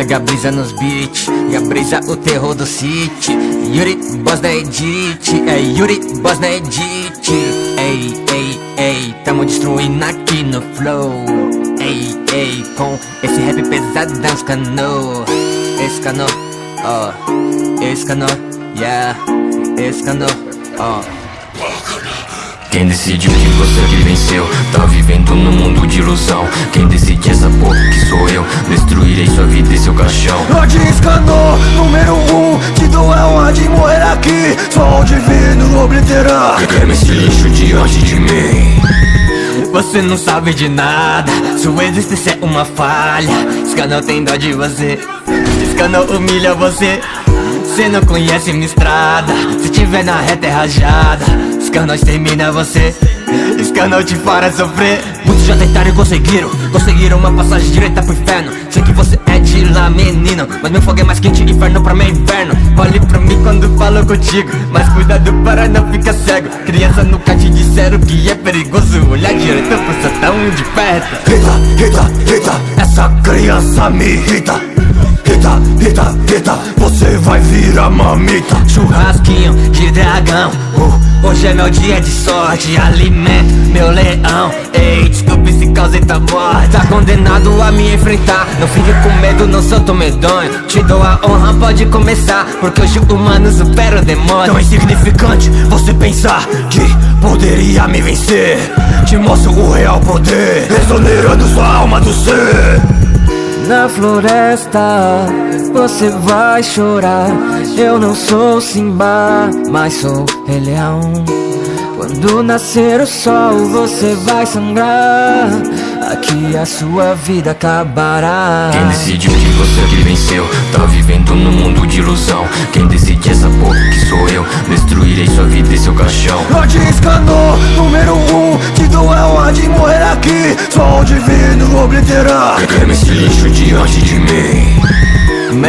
Gabrisa nos beat, Gabrisa o terror do city. Yuri, boss da edit, é Yuri, boss da edit. Ei, ei, ei, tamo destruindo aqui no flow. Ei, ei, com esse rap pesadão, Escanor. Escanor, ó, Escanor, yeah, Escanor, ó. Quem decide que você que venceu, tá vivendo num mundo de ilusão. Quem decide essa porra que sou eu, destruirei sua vida e seu caixão. Lorde Escanor, número 1, te dou a honra de morrer aqui. Só o divino obliterar. Queima esse lixo diante de mim. Você não sabe de nada, sua existência é uma falha. Escanor tem dó de você, Escanor humilha você. Cê não conhece minha estrada, se tiver na reta é rajada. Escanor extermina você, Escanor te fará sofrer. Muitos já tentaram e conseguiram uma passagem direta pro inferno. Sei que você é de lá, menino, mas meu fogo é mais quente, inferno pra mim é inverno. Olhe pra mim quando falo contigo, mas cuidado para não ficar cego. Criança nunca te disseram que é perigoso olhar direito pro ser tão de perto. Rita, essa criança me irrita. Rita, você vai virar mamita. Churrasquinho de dragão, hoje é meu dia de sorte. Alimento meu leão, ei, desculpe se causei tua morte. Tá condenado a me enfrentar, não fique com medo, não sou tão medonho. Te dou a honra, pode começar, porque hoje o humano supera o demônio. Tão insignificante você pensar que poderia me vencer. Te mostro o real poder, exonerando sua alma do ser. Na floresta você vai chorar. Eu não sou Simba, mas sou Rei Leão. Quando nascer o sol você vai sangrar. Aqui a sua vida acabará. Quem decide que você que venceu, tá vivendo num mundo de ilusão. Quem decide essa porra que sou eu, destruirei sua vida e seu caixão. Lorde Escanor, número 1, te dou a honra de morrer aqui. Só o divino obliterar. Queima esse lixo diante de mim.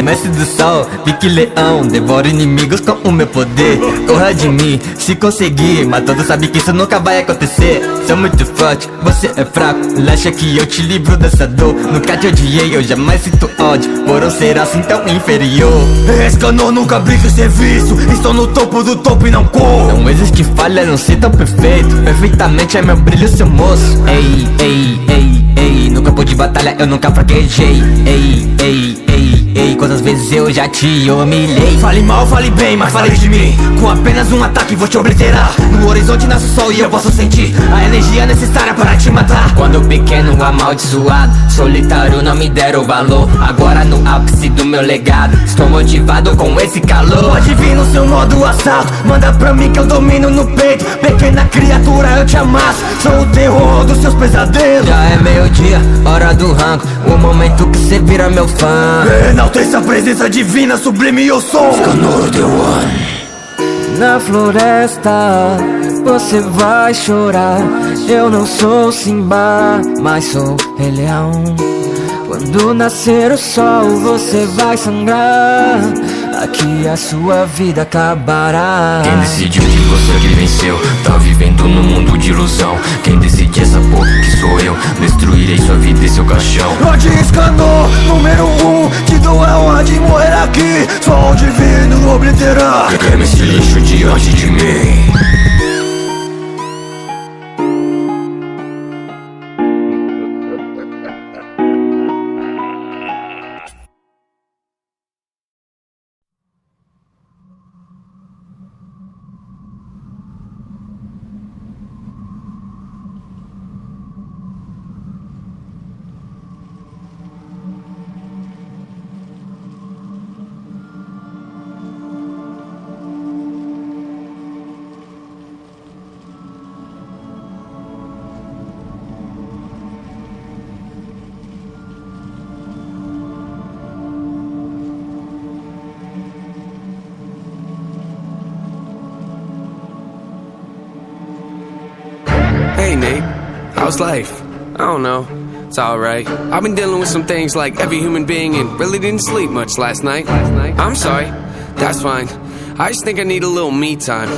Mestre do sol, pique leão, devora inimigos com o meu poder. Corra de mim, se conseguir, mas todos sabem que isso nunca vai acontecer. Sou muito forte, você é fraco, acha que eu te livro dessa dor. Nunca te odiei, eu jamais sinto ódio por um ser assim tão inferior. Escanor nunca brinca em serviço, estou no topo do topo e não corro. Não existe falha, não sei tão perfeito, perfeitamente é meu brilho, seu moço. Ei, ei, ei, ei, no campo de batalha eu nunca fraquejei. Ei, ei, ei, ei, quantas vezes eu já te humilhei. Fale mal, fale bem, mas fale de mim. Com apenas um ataque vou te obliterar. No horizonte nasce o sol e eu posso sentir a energia necessária para te matar. Quando pequeno, amaldiçoado, solitário, não me deram valor. Agora no ápice do meu legado, estou motivado com esse calor. Pode vir no seu modo assalto, manda pra mim que eu domino no peito. Pequena criatura, eu te amasso, sou o terror dos seus pesadelos. Já é meio-dia, hora do rango, o momento que cê vira meu fã. Enalteça a presença divina, sublime eu sou. Escanor the one. Na floresta você vai chorar. Eu não sou Simba, mas sou Rei Leão. Quando nascer o sol você vai sangrar. Aqui a sua vida acabará. Quem decide que você que venceu, tá vivendo num mundo de ilusão. Quem decide essa porra que sou eu, destruirei sua vida e seu caixão. Lorde Escanor, número 1, te dou a honra de morrer aqui. Só o divino obliterar. Queima esse lixo diante de mim. Hey Nate, how's life? I don't know, it's alright. I've been dealing with some things like every human being and really didn't sleep much last night. I'm sorry, that's fine. I just think I need a little me time.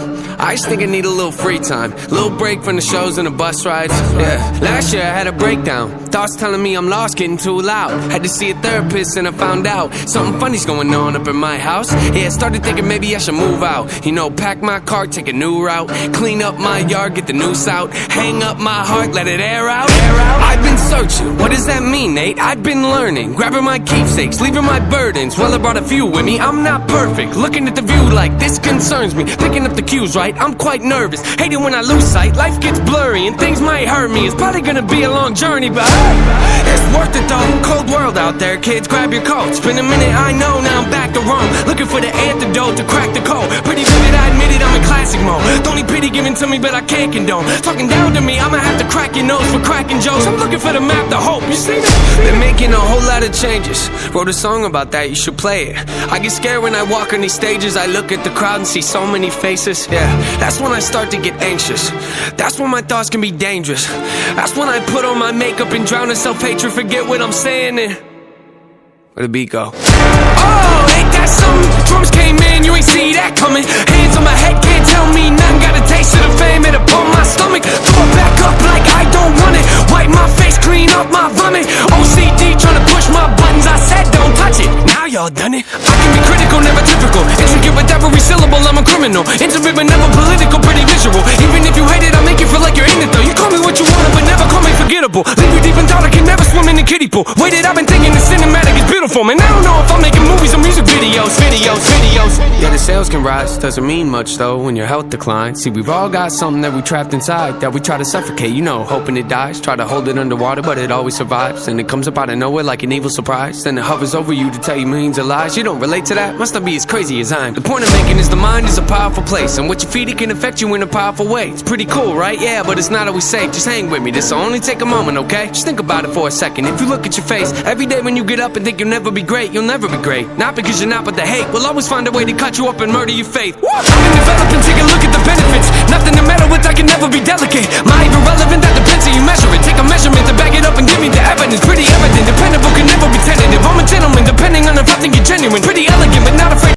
I just think I need a little free time. Little break from the shows and the bus rides. Yeah, last year I had a breakdown. Thoughts telling me I'm lost, getting too loud. Had to see a therapist and I found out something funny's going on up in my house. Yeah, I started thinking maybe I should move out. You know, pack my car, take a new route. Clean up my yard, get the noose out. Hang up my heart, let it air out. I've been searching, what does that mean, Nate? I've been learning, grabbing my keepsakes, leaving my burdens. Well, I brought a few with me, I'm not perfect. Looking at the view like this concerns me. Picking up the cues right, I'm quite nervous. Hate it when I lose sight, life gets blurry and things might hurt me. It's probably gonna be a long journey, but it's worth it though. Cold world out there, kids, grab your coats. Been a minute, I know, now I'm back to Rome. Looking for the antidote to crack the code. Pretty vivid, I admit it, I'm in classic mode. Don't need pity given to me, but I can't condone. Talking down to me, I'ma have to crack your nose for cracking jokes. I'm looking for the map to hope, you see that? Been making a whole lot of changes. Wrote a song about that, you should play it. I get scared when I walk on these stages. I look at the crowd and see so many faces. Yeah, that's when I start to get anxious. That's when my thoughts can be dangerous. That's when I put on my makeup and drown in self-hatred. Forget what I'm saying and where the beat go? Oh, ain't that something? Drums came in, you ain't see that coming. Hands on my head, can't tell me nothing. Got a taste of the fame, it upon my stomach. Throw it back up like I don't want it. Wipe my face, clean up my vomit. OCD trying to push my buttons. I said don't touch it, now y'all done it. I can be critical, never typical. Intricate with every syllable, I'm a criminal. Intimate but never political, pretty visual. Even if you hate it, I'll make you feel like you're in it though. You call me what you want, but never call me forgettable. Leave you deep in thought, I can never swim in the kiddie pool. Waited, I've been thinking the cinematic is beautiful. Man, I don't know if I'm making movies or music videos. Yeah, the sales can rise, doesn't mean much though when your health declines. See, we've all got something that we trapped inside that we try to suffocate, you know, hoping it dies. Try to hold it underwater, but it always survives. And it comes up out of nowhere like an evil surprise. Then it hovers over you to tell you millions of lies. You don't relate to that? Must not be as crazy as I am. The point I'm making is the mind is a powerful place, and what you feed it can affect you in a powerful way. It's pretty cool, right? Yeah, but it's not always safe. Just hang with me, this'll only take a moment, okay? Just think about it for a second. If you look at your face every day when you get up and think you'll never be great, you'll never be great. Not because you're not, but the hate will always find a way to cut you up and murder your faith. I've been developing, take a look at the benefits. Nothing to meddle with, I can never be delicate. My irrelevant, that depends how you measure it. Take a measurement to back it up and give me the evidence. Pretty evident, dependable, can never be tentative. I'm a gentleman, depending on if I think you're genuine.